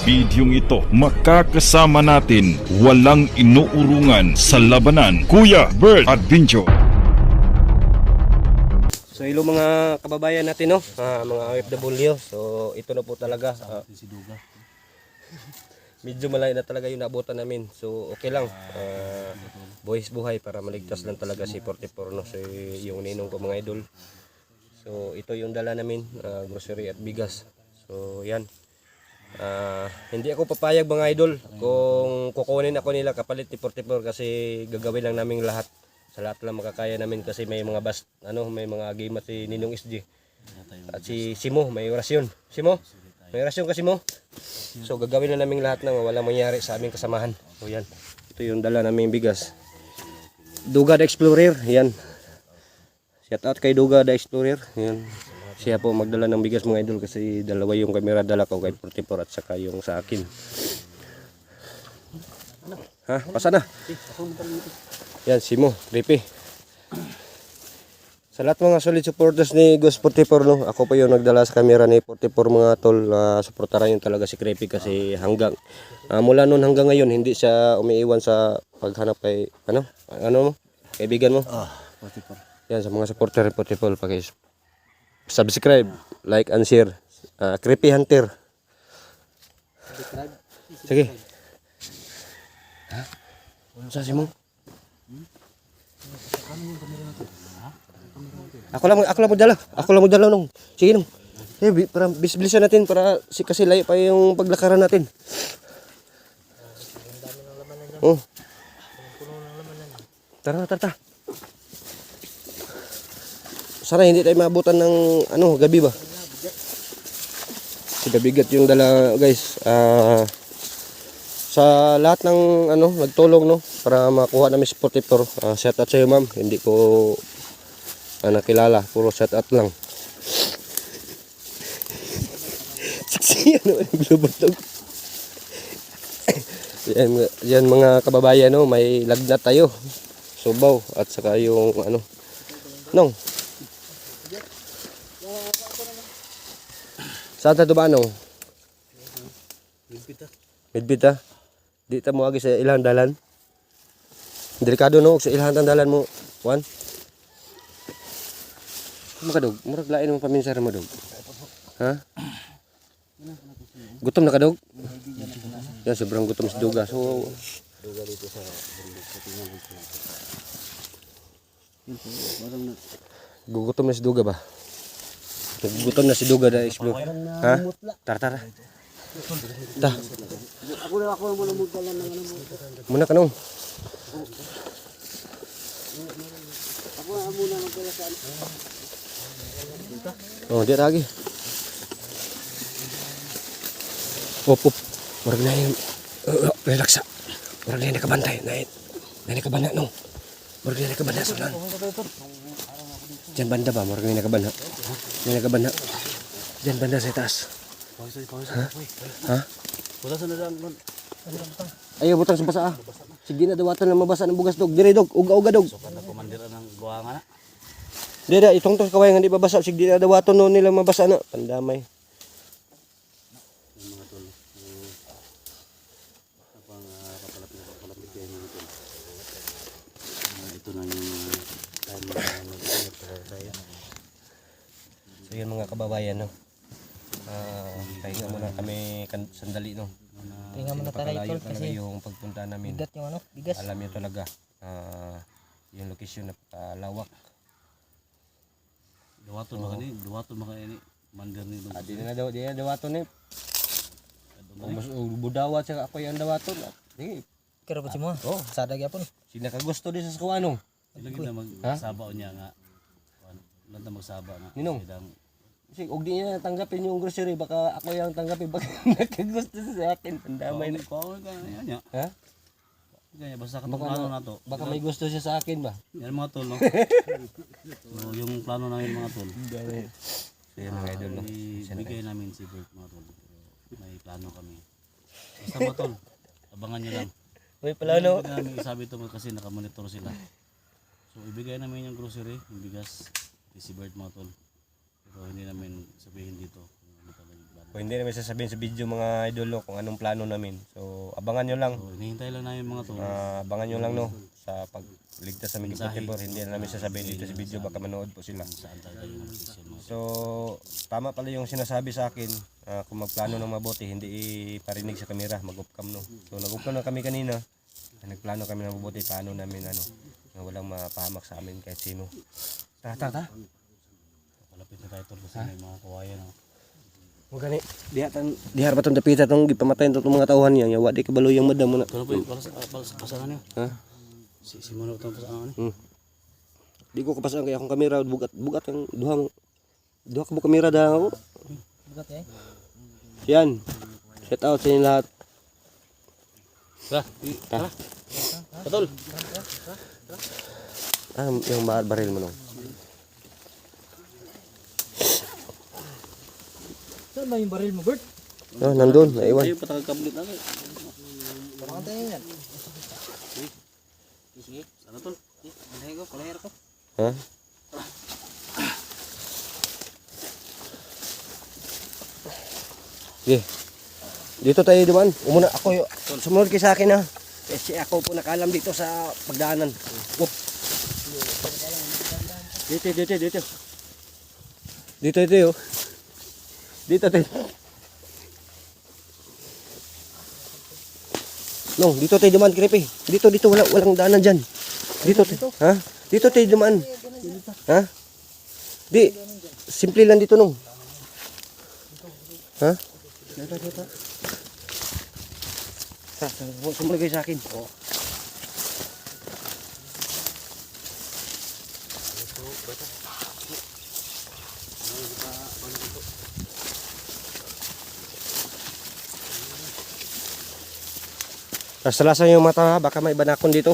bidyong ito, makakasama natin walang inuurungan sa labanan, Kuya Bert Adventure. So hello mga kababayan natin, no? Mga OFW. So ito na po talaga. Medyo malayo na talaga yung naabutan namin. So okay lang. Buhis buhay para maligtas lang talaga si 44, no? So yung ninong ko mga idol. So ito yung dala namin, grocery at bigas. So yan. Hindi ako papayag mga idol kung kukunin ako nila kapalit ni 44 kasi gagawin lang namin lahat. Sa lahat lang makakaya namin kasi may mga may mga game at si Ninong SG. At si Simo, may orasyon. Simo, may orasyon kasi mo. So gagawin na namin lahat ng walang mangyari sa aming kasamahan. So yan. Ito yung dala naming bigas. Duga the Explorer, yan. Shout out kay Duga the Explorer. Yan. Siya po magdala ng bigas mga idol kasi dalawa yung camera dala ko kay 44 at saka yung sa akin. Ha? Pasa na. Yan, Simo, Ripi. Sa lahat mga solid supporters ni Ghost 44, no? Ako pa yung nagdala sa camera ni 44 mga tol. Supportaran yun talaga si Creepy kasi hanggang mula noon hanggang ngayon hindi siya umiiwan sa paghanap kay ano mo? Kaibigan mo? 44. Yan, sa mga supporter ni 44 subscribe, like and share. Creepy Hunter. Sige. Ha? Sa Simo? Ako lang magdala nung. Sige nung. Para bisbilisan natin para kasi layo pa yung paglakaran natin. Oh. Tara. Sana hindi tayo maabutan ng gabi ba? Kasi bigat yung dala, guys. Sa lahat ng nagtulong, no, para makuha namin si 44. Shout out sa iyo, ma'am. Hindi ko nakilala, puro shout out lang. Siksi globotog. Yan mga kababayan, no, may lagnat tayo. Subaw at saka yung nong. Saan tayo ba Midbita. Di ta mo agi sa ilang dalan. Delikado no sa ilang dalan mo. Juan. Makadog, murag lain mo paminsar mo dog. Ha? Gutom na kadog? Yan sobrang gutom si Duga. So Duga dito sa gugutom na si Duga ba? Gugutom na si Duga da explore. Ha? Tara. Ako muna magdala ng muna kanong. Ako muna magdala sa Oh, di lagi. Op. Murag na yun. Relaxa. Murag na nakabantay. Nakabana no. Murag na nakabana sunan. Diyan banda ba? Murag na nakabana. Diyan banda sa taas. Ha? Ayo butang sa basa. Sige na dawatan na mabasa ng bugas dog. Dire dog, uga dog. So kada komandira ng guwanga na. Dire itong kaway nga di babasa. Sige na dawaton no nila mabasa na. Pandamay. Mga tol. Kapang kapalapit kayo mga tol. Ito na yung time na so yun mga kababayan, no. Pahinga muna kami sandali, no. Pahinga muna tayo kasi yung pagpunta namin. Bigat yung bigas. Alam niyo talaga yung location na lawak. Dawaton makani mandir ni. Di na dawaton ni. Mas budawat sa ako yung dawaton. Di. Kero pa si mo. Oh, sada gyapon. Sina ka gusto di sa kuano. Sila kita magsabaw niya nga. Lanta magsaba na. Ninong. Kasi og di niya tanggapin yung grocery, baka ako yung tanggapin, baka nakagusto sa akin. Pandamay na. Kuha ka niya. Ha? Kaya basta katong plano na to. Baka may gusto siya sa akin ba? Yan mga tol, no? So, yung plano namin mga tol. So yan mga idol, no? Ibigay namin si Bert mga tol. May plano kami. Basta mga tol, abangan nyo lang. May plano. Ibigay namin isabi ito kasi nakamonitor sila. So ibigay namin yung grocery, yung bigas, si Bert mga tol. Pero hindi namin sabihin dito kung ano talaga yung plano. O hindi namin sasabihin sa video mga idol no, kung anong plano namin. So abangan nyo lang. So, hinihintay lang namin mga tol. Abangan nyo lang no sa pagligtas sa Miguel 44. Hindi na namin sasabihin dito sa video, baka manood po sila. Saan talaga yung location mo. So tama pala yung sinasabi sa akin, kung magplano ng mabuti hindi iparinig sa kamera, mag-off-cam no. So nag-off-cam na kami kanina. Nagplano kami ng mabuti paano namin na walang mapahamak sa amin kahit sino. Ta. Palapit na tayo tol kasi may mga kawayan. Mo gani dihar ba tong dapita tong gipamatayan tong mga tauhan niya, wa di kabalo yung madam mo na. Ito na po yung pasangan niyo. Ha? Si Mono itong pasangan niyo. Di ko kapasang kaya akong kamera bugat ang duha ka mo kamera da ako. Bugat eh. Yan. Shout out sa inyo lahat. Tara. Patol. Yung baril mo no. Saan ba yung baril mo, Bert? Oh, nandun, naiwan. Ayun patagkablit na. Parang tayo yan. Sige. Sana tol. Palahir ko. Ha? Sige. Dito tayo dumaan. Umuna ako, sumunod kayo sa akin ha. Kasi ako po nakaalam dito sa pagdaanan. Oh. Dito. Dito oh. Dito tayo. No, dito tayo dumaan, Creepy. Dito walang daanan diyan. Dito. Ha? Dito tayo dumaan. Ha? Di, simple lang dito nung. Ha? Dito. Sumunod kayo sa akin. Oh. Tasalasan yung mata ha, baka may banakon dito.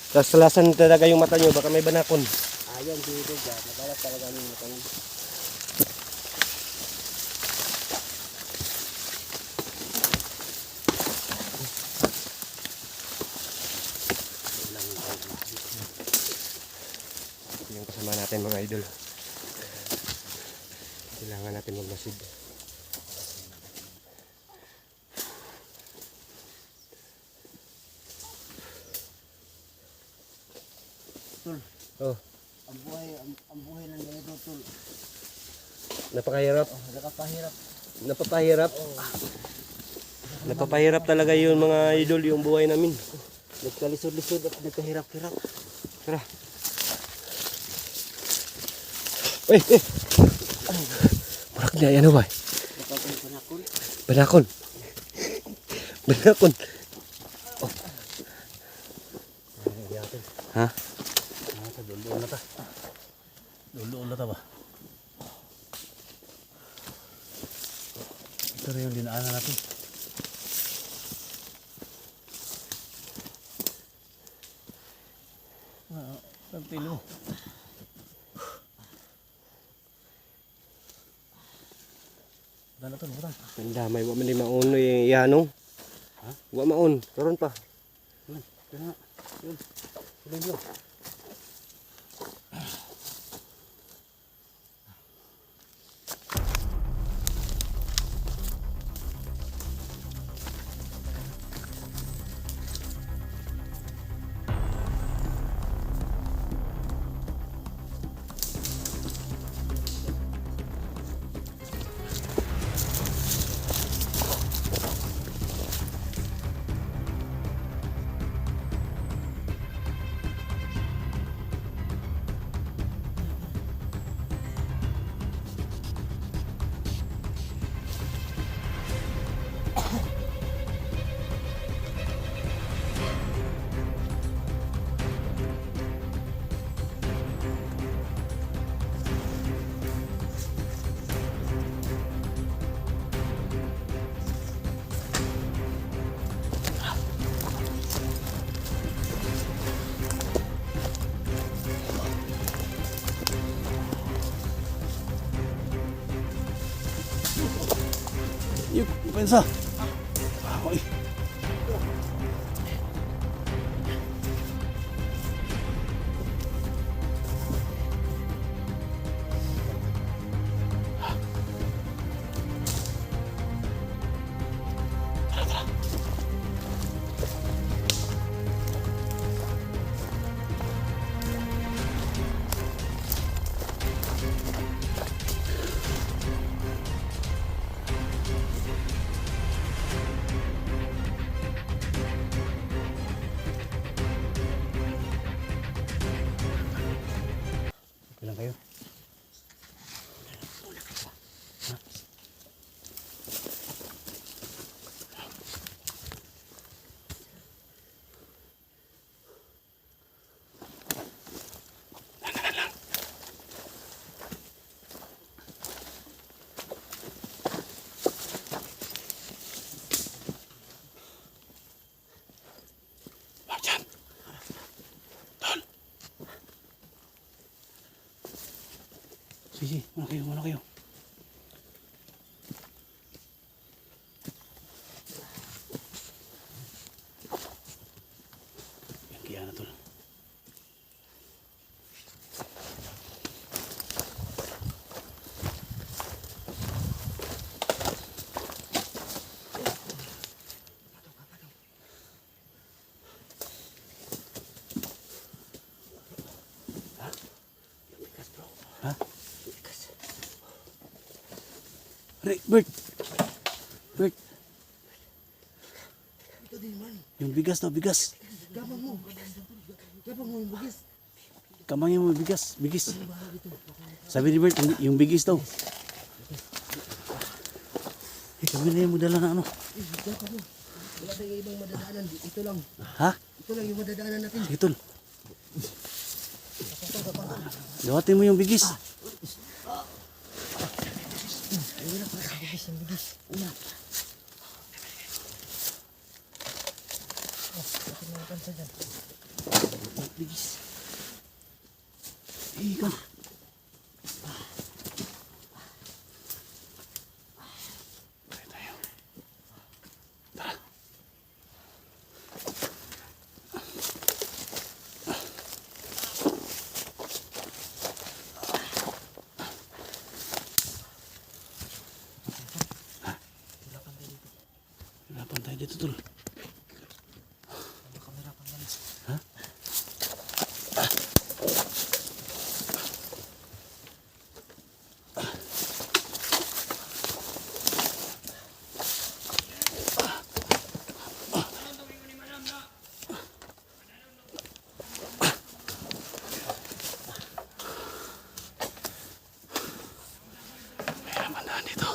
Tasalasan talaga yung mata nyo, baka may banakon. Ayan, dito dyan. Nabalas talaga yung mata niya. Yung kasama natin mga idol. Kailangan natin magmasid. Oh, Ang buhay ng ganito, tol. napakahirap. Nakapahirap. Napapahirap. Napapahirap talaga yun mga idol, yung buhay namin. Nagkalisod-lisod at nagkahirap-hirap. Tara. Uy! Marak niya, yan ba? Banakon. Oh. Ha? Dulo na ta ba? Ito rin yung dinaanan natin. Ang tilo. Dala to, bukan. Ang damay, wa man di maon yanong. Ha? Wa maon, karon pa. Yun. Yuk, pensa. Oi. Sige, muna kayo. Yan, kaya na tol. Bert! Bert! Ito din man. Yung bigas daw, bigas. Gabang mo. Gabang mo yung bugis. Kamangin mo bigas, bigis. Sabi ni Bert, yung bigis daw. Kami na yung magdala na ano. Gabang mo. Wala tayong ibang madadaanan. Ito lang. Ha? Ito lang yung madadaanan natin. Sige tol. Dawatin mo yung bigis. Bigis. Ikaw. Hirapan tayo dito tol. Ha? Hirapan tayo dito.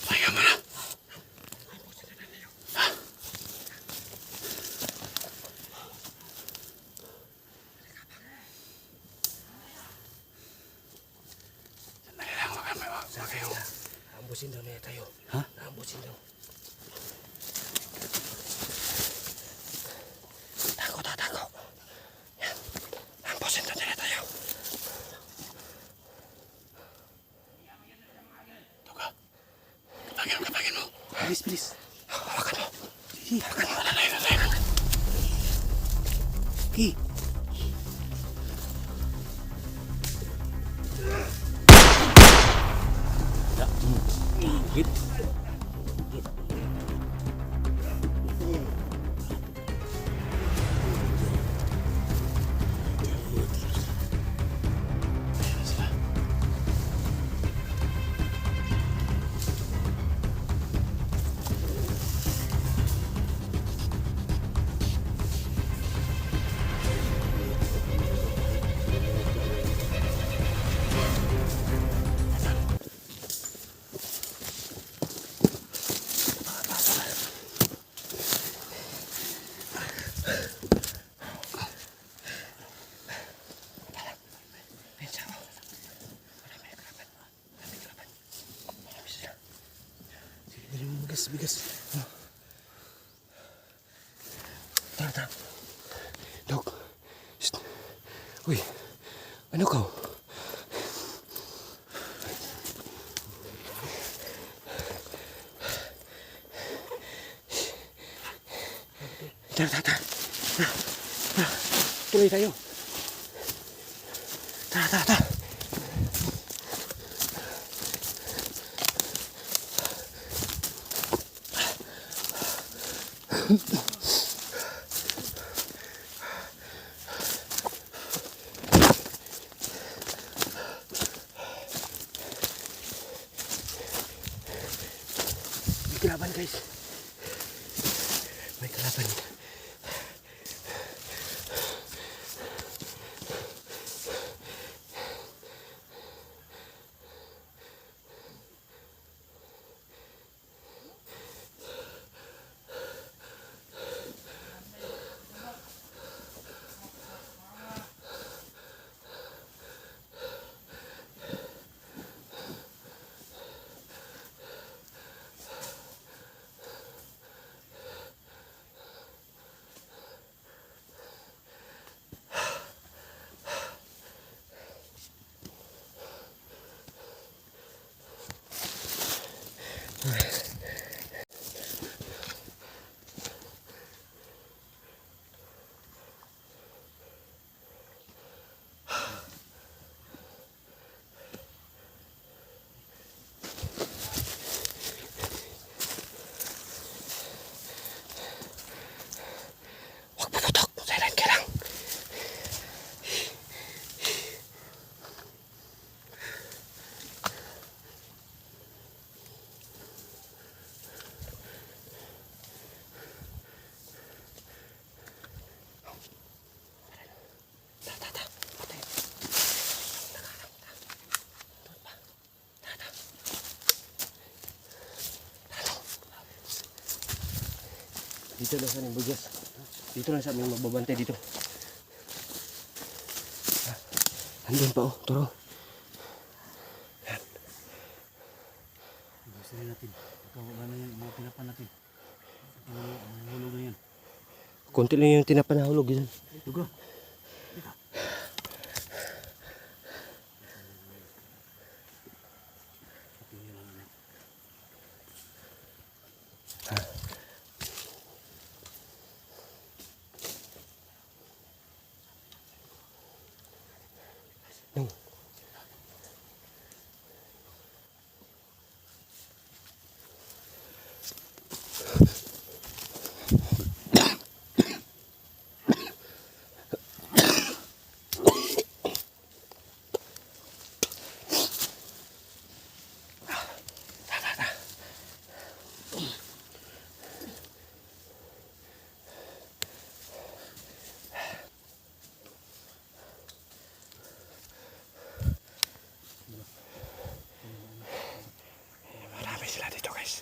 Pahinga mo na. Sandali lang, wag kayo. Ambusin daw na tayo. Ha? Ambusin daw. Tako. Yan. Ambusin daw na tayo. Tuka. Kapagin mo. Bilis. Hawakan mo. Sige, alalayan mo. Sige. Hit. Bigas. Tara. Dok. Shh. Uy. Ano ka? Tara. Tuloy tayo. Tara. kalaban. Huwag puputok. Silent ka lang. Dito lang sa aming bugas. Dito lang sa aming magbabantay dito. Andun pa oh, turo. Gusto rin natin. Ito, ano yan, mga tinapan natin. Ang hulog na yan. Konti lang yung tinapan na hulog yun. Dugo. Nung. Marami sila dito guys.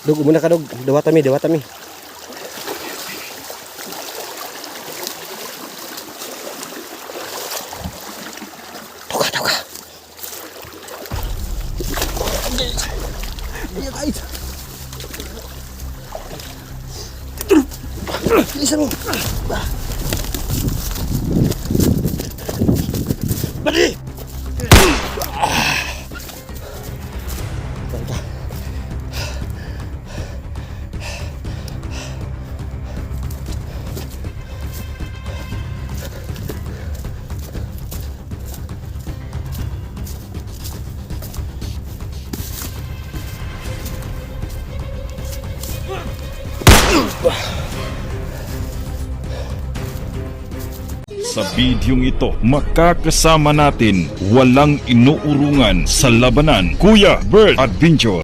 Dug, umuna ka dug. Dawatami, dawatami. Tuka, tuka. Iya guys. Bilisan mo. Bali! Sa bidyong ito, makakasama natin walang inuurungan sa labanan, Kuya Bird Adventure.